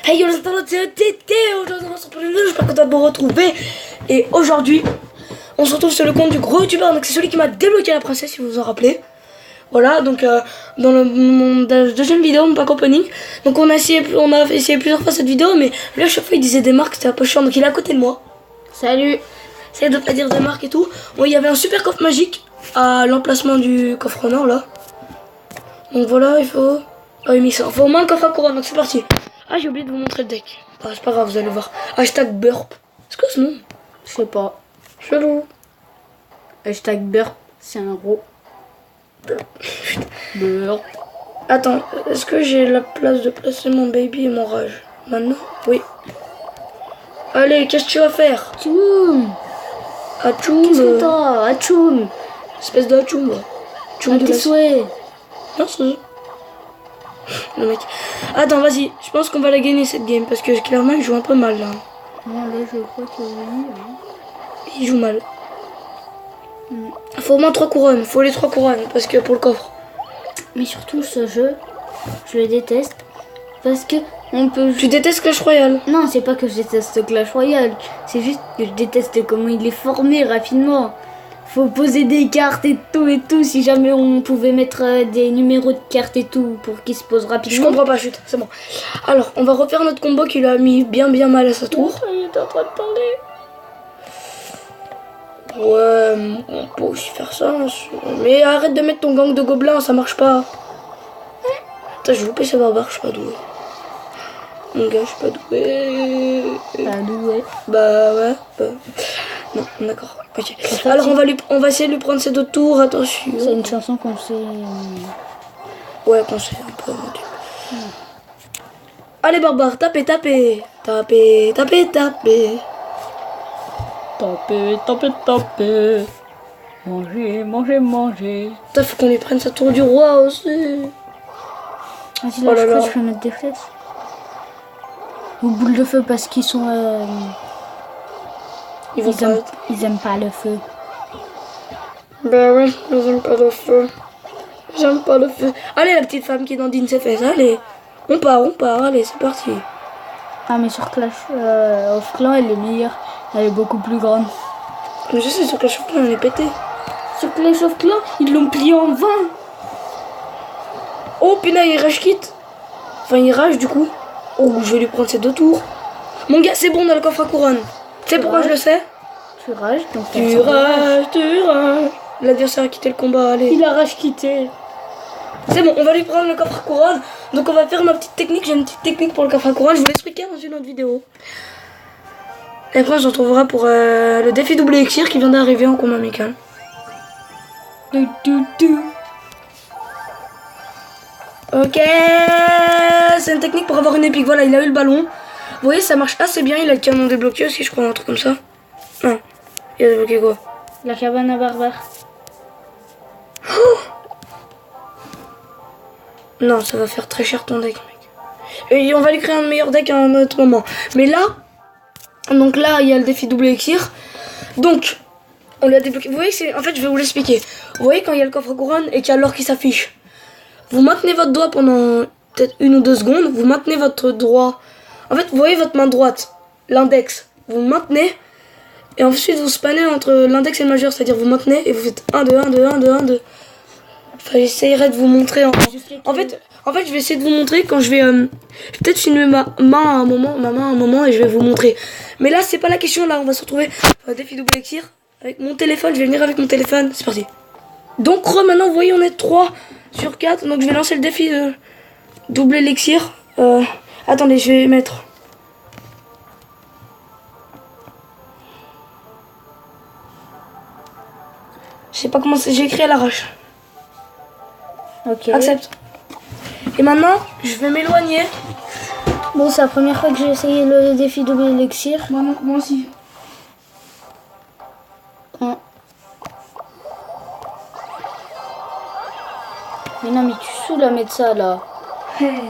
Hey yo les internautes, c'est Tété. Aujourd'hui on se retrouve une vidéo, j'espère que tu vas me retrouver. Et aujourd'hui, on se retrouve sur le compte du gros youtubeur. Donc c'est celui qui m'a débloqué la princesse, si vous vous en rappelez. Voilà, donc dans mon deuxième vidéo, mon pack opening. Donc on a essayé plusieurs fois cette vidéo, mais lui à chaque fois il disait des marques, c'était un peu chiant. Donc il est à côté de moi. Salut. Essayez de pas dire des marques et tout. Bon, il y avait un super coffre magique à l'emplacement du coffre en or là. Donc voilà, il faut... Ah oui, mais ça, il faut au moins le coffre à couronne, donc c'est parti. Ah, j'ai oublié de vous montrer le deck. Ah, c'est pas grave, vous allez voir. Hashtag burp. C'est quoi ce nom? Je sais pas. Chelou. Hashtag burp, c'est un gros. Burp. Attends, est-ce que j'ai la place de placer mon baby et mon rage? Maintenant? Oui. Allez, qu'est-ce que tu vas faire? Tchoum. Atchoum. Qu'est-ce que t'as? Atchoum. Espèce d'atchoum. Tchoum de tes la... souhaits. Merci. Le mec. Attends, vas-y. Je pense qu'on va la gagner cette game parce que clairement il joue un peu mal là. Non, là je crois que oui. Il joue mal. Faut au moins 3 couronnes. Faut les 3 couronnes parce que pour le coffre. Mais surtout ce jeu, je le déteste parce que on peut. Tu détestes Clash Royale? Non, c'est pas que je déteste Clash Royale. C'est juste que je déteste comment il est formé rapidement. Faut poser des cartes et tout. Si jamais on pouvait mettre des numéros de cartes et tout pour qu'il se pose rapidement. Je comprends pas, chute, c'est bon. Alors, on va refaire notre combo qui lui a mis bien mal à sa tour. Il est en train de parler. Ouais, on peut aussi faire ça. Mais arrête de mettre ton gang de gobelins, ça marche pas. Putain, j'ai loupé ce barbare, je suis pas doué. Mon gars, je suis pas doué. Pas doué. Bah ouais. Non, d'accord. Ok. Alors on va essayer de lui prendre ses 2 tours, attention. C'est une chanson qu'on sait. Ouais, qu'on sait un peu. Allez barbare, tapez. Tapez. Manger. Putain, faut qu'on lui prenne sa tour du roi aussi. Vas-y, là, je vais mettre des flèches. Ou boules de feu parce qu'ils sont. Ils aiment pas le feu. Bah ouais, ils aiment pas le feu. J'aime pas le feu. Allez, la petite femme qui dandine ses fesses, allez. On part, allez, c'est parti. Ah, mais sur Clash of Clans, elle est meilleure. Elle est beaucoup plus grande. Mais je sais, sur Clash of Clans, elle est pétée. Sur Clash of Clans, ils l'ont plié en 20. Oh, putain, il rage quitte. Enfin, il rage du coup. Oh, je vais lui prendre ses 2 tours. Mon gars, c'est bon, on a le coffre à couronne. Tu sais pourquoi je le sais? Tu rages, donc Tu rages. L'adversaire a quitté le combat, allez. Il a rage quitté. C'est bon, on va lui prendre le coffre à couronne. Donc on va faire ma petite technique. J'ai une petite technique pour le coffre à couronne. Je vous l'expliquerai dans une autre vidéo. Et après on se retrouvera pour le défi double élixir qui vient d'arriver en combat amical. Ok, c'est une technique pour avoir une épique. Voilà, il a eu le ballon. Vous voyez, ça marche assez bien. Il a le canon débloqué aussi, je crois, un truc comme ça. Non, il a débloqué quoi? La cabane à barbare. Oh, non, ça va faire très cher ton deck, mec. Et on va lui créer un meilleur deck à un autre moment. Mais là, donc là, il y a le défi double élixir. Donc, on l'a débloqué. Vous voyez, en fait, je vais vous l'expliquer. Vous voyez, quand il y a le coffre couronne et qu'il y a l'or qui s'affiche, vous maintenez votre doigt pendant peut-être 1 ou 2 secondes. Vous maintenez votre doigt. En fait, vous voyez votre main droite, l'index. Vous le maintenez. Et ensuite, vous spannez entre l'index et le majeur. C'est-à-dire, vous maintenez et vous faites 1, 2, 1, 2, 1, 2, 1, 2. Enfin, j'essayerai de vous montrer. En fait, je vais essayer de vous montrer quand je vais peut-être filmer ma main à un moment et je vais vous montrer. Mais là, c'est pas la question. Là, on va se retrouver au défi double élixir avec mon téléphone. Je vais venir avec mon téléphone. C'est parti. Donc, maintenant, vous voyez, on est 3 sur 4. Donc, je vais lancer le défi double élixir. Attendez, je vais mettre. Je sais pas comment c'est. J'ai écrit à l'arrache. Ok. Accepte. Et maintenant, je vais m'éloigner. Bon, c'est la première fois que j'ai essayé le défi double élixir. Moi aussi. Ouais. Mais non, mais tu saoules à mettre ça là. Hey.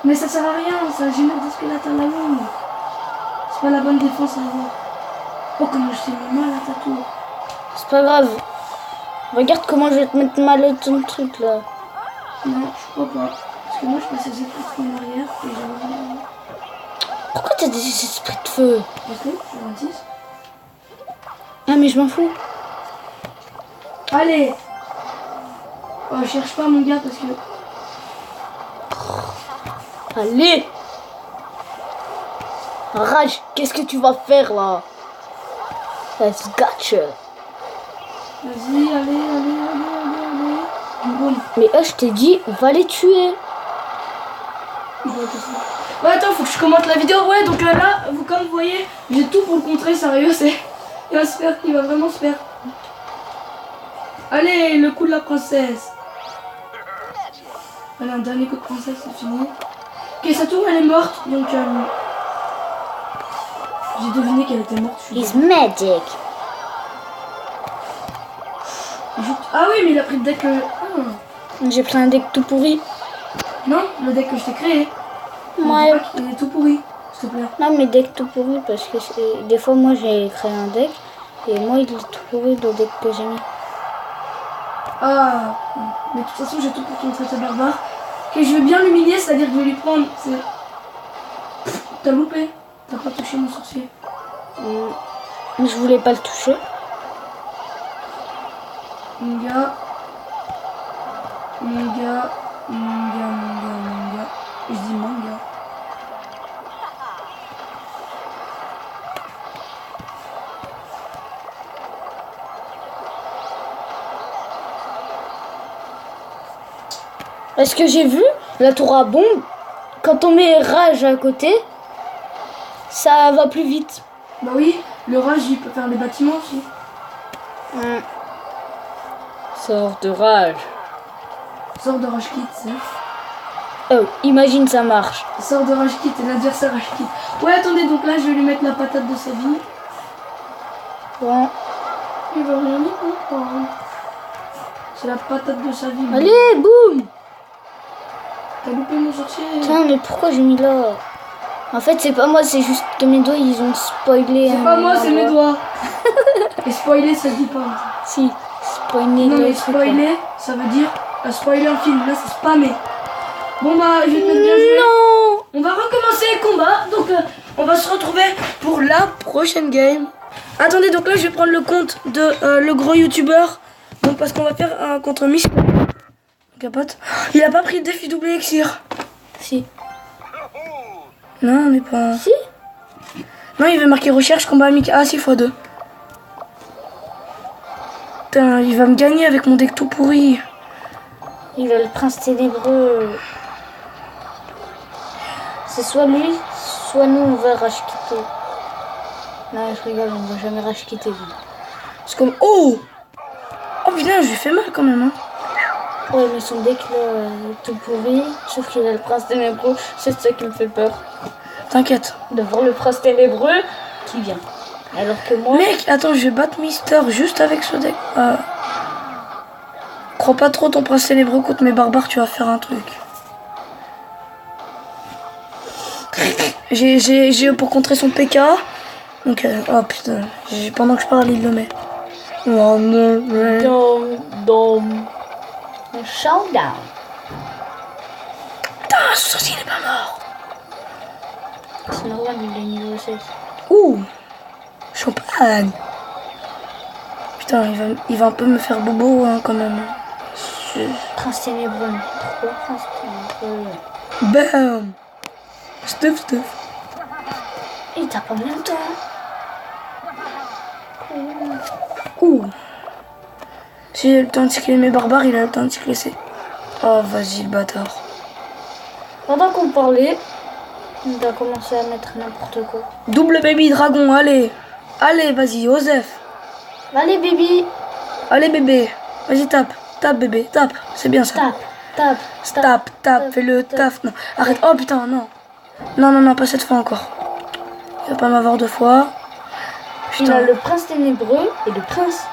Mais ça sert à rien, ça génère des squelettes à la longue. C'est pas la bonne défense à avoir. Oh, comment je t'ai mis mal à ta tour. C'est pas grave. Regarde comment je vais te mettre mal ton truc là. Non, je crois pas. Parce que moi je passais exactement en arrière et j'avais Pourquoi t'as des esprits de feu? Ok, je suis 26. Ah mais je m'en fous. Allez. Oh, je cherche pas mon gars parce que... Allez. Rage, qu'est-ce que tu vas faire là? Let's gotcha. Vas-y, allez. Boum. Mais je t'ai dit, va les tuer. Ouais, attends, faut que je commente la vidéo. Ouais, donc là, comme vous voyez, j'ai tout pour le contrer, sérieux, il va se faire, il va vraiment se faire. Allez, le coup de la princesse. Allez, un dernier coup de princesse, c'est fini. Ok, sa tour, elle est morte, donc j'ai deviné qu'elle était morte. He's magic. Ah oui, mais il a pris le deck... J'ai pris un deck tout pourri. Non, le deck que je t'ai créé. Ouais. Il est tout pourri, s'il te plaît. Non mais deck tout pourri parce que des fois moi j'ai créé un deck et moi il est tout pourri le deck que j'ai mis. Ah, mais de toute façon j'ai tout pour contrer ce barbare. Ok, je vais bien l'humilier, c'est-à-dire que je vais lui prendre... T'as loupé, t'as pas touché mon sorcier. Mais je voulais pas le toucher. Mon gars. Je dis mon gars. Est-ce que j'ai vu la tour à bombe, quand on met rage à côté, ça va plus vite. Bah oui, le rage il peut faire les bâtiments aussi. Sors de rage. Sort de rage kit, c'est. Oh, imagine ça marche. Sort de rage kit et l'adversaire rage kit. Ouais, attendez, donc là je vais lui mettre la patate de sa vie. Bon. Il va rien y comprendre. C'est la patate de sa vie. Allez, boum. T'as loupé mon sorcier. Tiens, mais pourquoi j'ai mis là? En fait, c'est pas moi, c'est juste que mes doigts, ils ont spoilé. C'est pas moi, c'est mes doigts. Et spoiler, ça se dit pas. Si, spoiler. Non, mais spoiler, ça veut dire spoiler un film. Là, c'est spammer. Bon, bah, je vais te mettre bien joué. Non. On va recommencer les combats. Donc, on va se retrouver pour la prochaine game. Attendez, donc là, je vais prendre le compte de le gros youtubeur. Donc, parce qu'on va faire un contre Miss. Capote. Il a pas pris le défi double élixir. Si. Non, on n'est pas. Si. Non, il veut marquer recherche combat amical. Ah, 6x2. Putain, il va me gagner avec mon deck tout pourri. Il a le prince ténébreux. C'est soit lui, soit nous, on va rage quitter. Non, je rigole, on va jamais rage quitter. C'est comme. Oh! Oh putain, je lui fais mal quand même. Hein. Ouais, mais son deck là, tout pourri, sauf qu'il a le prince ténébreux, c'est ça qui me fait peur. T'inquiète. De voir le prince ténébreux qui vient. Alors que moi. Mec, attends, je vais battre Mister juste avec ce deck. Crois pas trop ton prince ténébreux contre mes barbares, tu vas faire un truc. J'ai pour contrer son PK. Donc, oh putain, pendant que je parle, il le met. Oh non, ouais. Un showdown. Putain, ce sorcier il est pas mort. C'est normal, il est niveau 16. Ouh, champagne. Putain, il va un peu me faire bobo hein, quand même. Prince ténébreux. Pourquoi prince ténébreux? Bam. Stuff. Et t'as pas bien le temps. Ouh. Si j'ai le temps de cycler mes barbares, il a le temps de cycler ses... Oh, vas-y, le bâtard. Pendant qu'on parlait, on va commencer à mettre n'importe quoi. Double baby dragon, allez. Allez, vas-y, Osef. Allez, baby. Allez, bébé. Vas-y, tape. Tape, bébé, tape. C'est bien ça. Tape, fais le taf. Non, arrête. Oh putain, non. Non, pas cette fois encore. Il va pas m'avoir deux fois. Il a le prince ténébreux et le prince.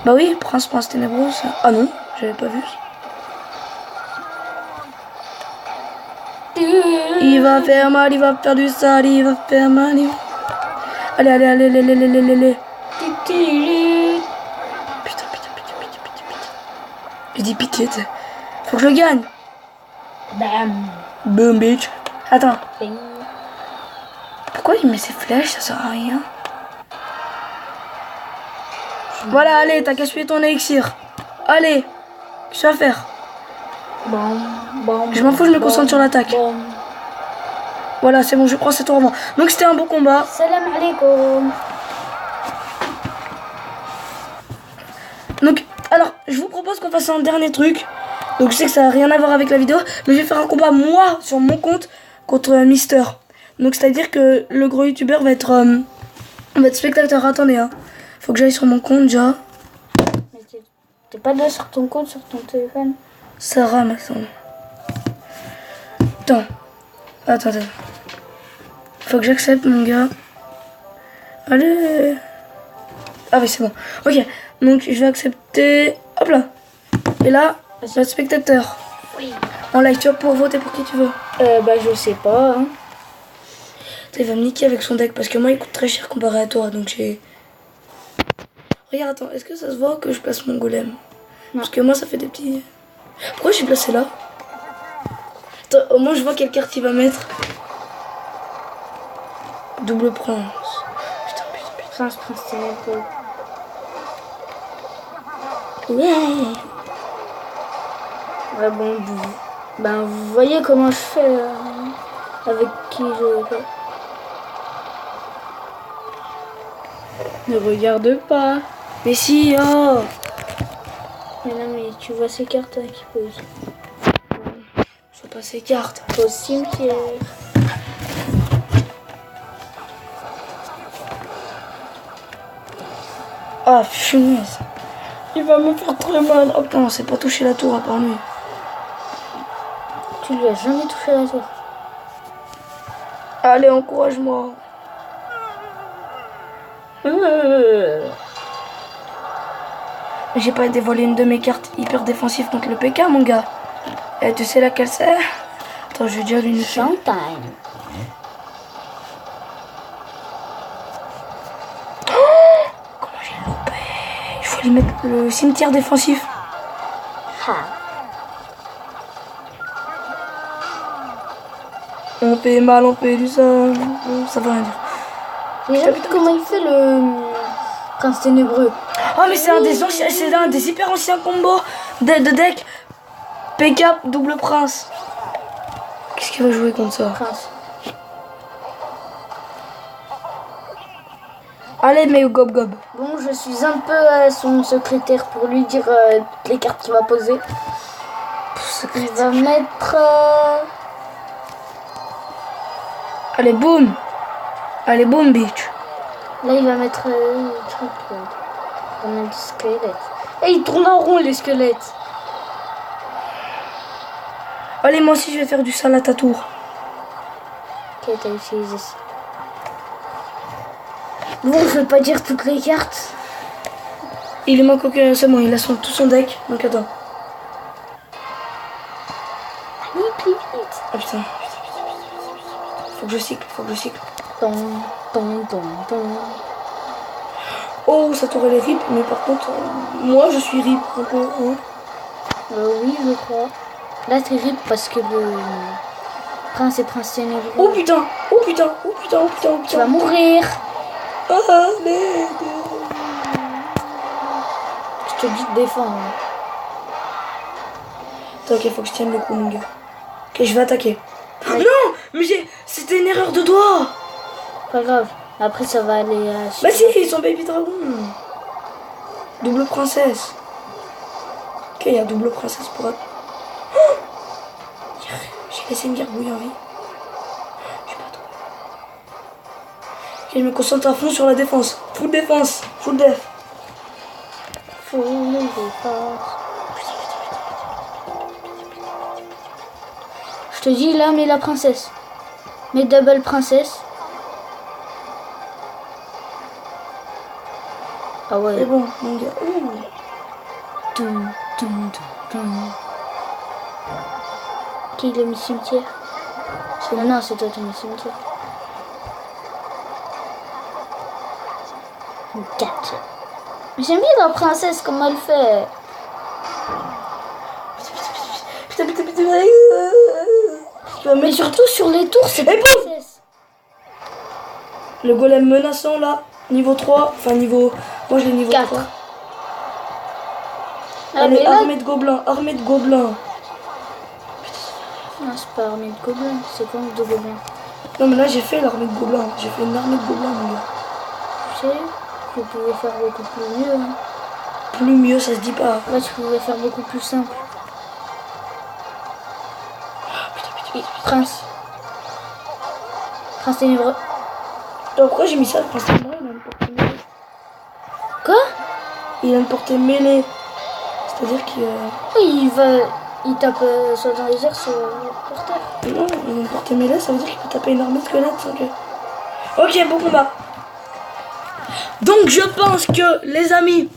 Bah oui, prince ténébreux, ça. Ah non, j'avais pas vu. Il va faire mal, il va faire du sale, il va faire mal. Allez. Putain. Je dis pitié, t'sais. Faut que je le gagne. Bam. Boom, bitch. Attends. Bing. Pourquoi il met ses flèches? Ça sert à rien. Voilà, allez, t'as qu'à suivre ton élixir. Allez, qu'est-ce que tu vas faire? Je m'en fous, je me concentre sur l'attaque. Voilà, c'est bon, je prends cette tour avant. Donc c'était un bon combat. Salam alaikum. Donc, alors, je vous propose qu'on fasse un dernier truc. Donc je sais que ça n'a rien à voir avec la vidéo, mais je vais faire un combat, moi, sur mon compte, contre Mister. Donc c'est-à-dire que le gros youtubeur va être spectateur. Attendez, hein. Faut que j'aille sur mon compte, déjà. Mais t'es pas là sur ton compte, sur ton téléphone? Sarah, ma son. Attends. Faut que j'accepte, mon gars. Allez. Ah oui, c'est bon. Ok, donc je vais accepter. Hop là. Et là, je vais être spectateur. Oui. En live, tu vas pouvoir voter pour qui tu veux. Bah je sais pas. Hein. Il va me niquer avec son deck parce que moi il coûte très cher comparé à toi. Donc j'ai. Regarde, attends, est-ce que ça se voit que je place mon golem? Non. Parce que moi ça fait des petits. Pourquoi je suis placé là? Attends, au moins je vois quelle carte il va mettre. Double prince. Putain. Prince ténébreux. Ouais. Ouais, bon, vous voyez comment je fais avec qui je fais. Ne regarde pas. Mais si, oh. Mais non, mais tu vois ces cartes hein, qui posent. Je vois pas ces cartes. Au cimetière. Ah, punaise. Il va me faire très mal. Oh putain, c'est pas toucher la tour à part lui. Tu lui as jamais touché la tour. Allez, encourage-moi. J'ai pas dévoilé une de mes cartes hyper défensives contre le PK, mon gars. Et tu sais laquelle c'est? Attends, je vais déjà lui noter. Showtime. Comment j'ai loupé? Il faut lui mettre le cimetière défensif. Ha. On paye mal, on paye du sang. Ça veut rien dire. Déjà vu comment il fait le prince ténébreux. Oh mais c'est un des anciens, c'est un des hyper anciens combos de deck. PK double prince. Qu'est-ce qu'il va jouer contre ça? Prince. Allez mais gob. Bon, je suis un peu son secrétaire pour lui dire les cartes qu'il va poser. Il va mettre... Allez boum. Allez boum bitch. Là, il va mettre le truc. Il va mettre du squelette. Et il tourne en rond, les squelettes. Allez, moi aussi je vais faire du sale à ta tour. Ok, t'as utilisé ça. Bon, je vais pas dire toutes les cartes. Il lui manque aucun, c'est bon, il a tout son deck. Donc attends. Allez, plus vite. Ah putain. Faut que je cycle. Ton. Oh, sa tour elle est rip, mais par contre, moi je suis rip un peu. Hein. Oui, je crois. Là, c'est rip parce que le prince et prince ténébreux. Oh putain. Tu vas mourir. Ah, mais... Je te dis de défendre. Hein. Attends, ok, faut que je tienne le coup, mon gars. Ok, je vais attaquer. Ouais. Non, mais c'était une erreur de doigt. Pas grave. Après, ça va aller à... Bah si, ils sont baby dragon. Double princesse. Ok, il y a double princesse pour... Oh, j'ai laissé une gargouille en vie. Je sais pas trop. Ok, je me concentre à fond sur la défense. Full défense. Full def. Full défense. Je te dis, là, mets la princesse. Mets double princesse. Ah ouais. C'est bon, mon gars. Toum. Qui l'a mis cimetière? Non, c'est toi qui as mis cimetière. 4. Mais j'aime bien la princesse, comment elle fait. Putain. Mais surtout sur les tours, c'est Et boum. princesse. Le golem menaçant là, niveau 3, enfin niveau... Moi je l'ai niveau 4. 3. Ah, Allez, mais là... armée de gobelins, armée de gobelins. Non, c'est pas armée de gobelins, c'est quoi de gobelins? Non mais là j'ai fait l'armée de gobelins, j'ai fait une armée de gobelins mon gars. Tu sais, tu pouvais faire beaucoup plus mieux. Hein. Plus mieux ça se dit pas. Là, tu pouvais faire beaucoup plus simple. Prince. Prince ténébreux. Attends, pourquoi j'ai mis ça? Prince ténébreux, il a une portée mêlée. Quoi? Il a une portée mêlée. C'est-à-dire qu'il... Oui, il tape soit dans les airs, soit par terre. Non, il a une portée mêlée, ça veut dire qu'il peut taper une armée de squelettes. Ok, bon combat. Donc je pense que les amis,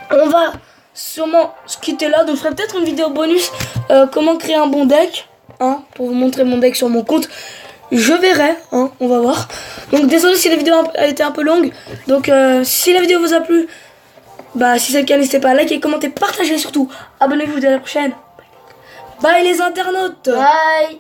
on va sûrement se quitter là. Donc je ferai peut-être une vidéo bonus comment créer un bon deck, hein, pour vous montrer mon deck sur mon compte. Je verrai, hein, on va voir. Donc désolé si la vidéo a été un peu longue. Donc si la vidéo vous a plu, bah si c'est le cas, n'hésitez pas à liker, commenter, partager et surtout abonnez-vous. Dès la prochaine. Bye les internautes. Bye.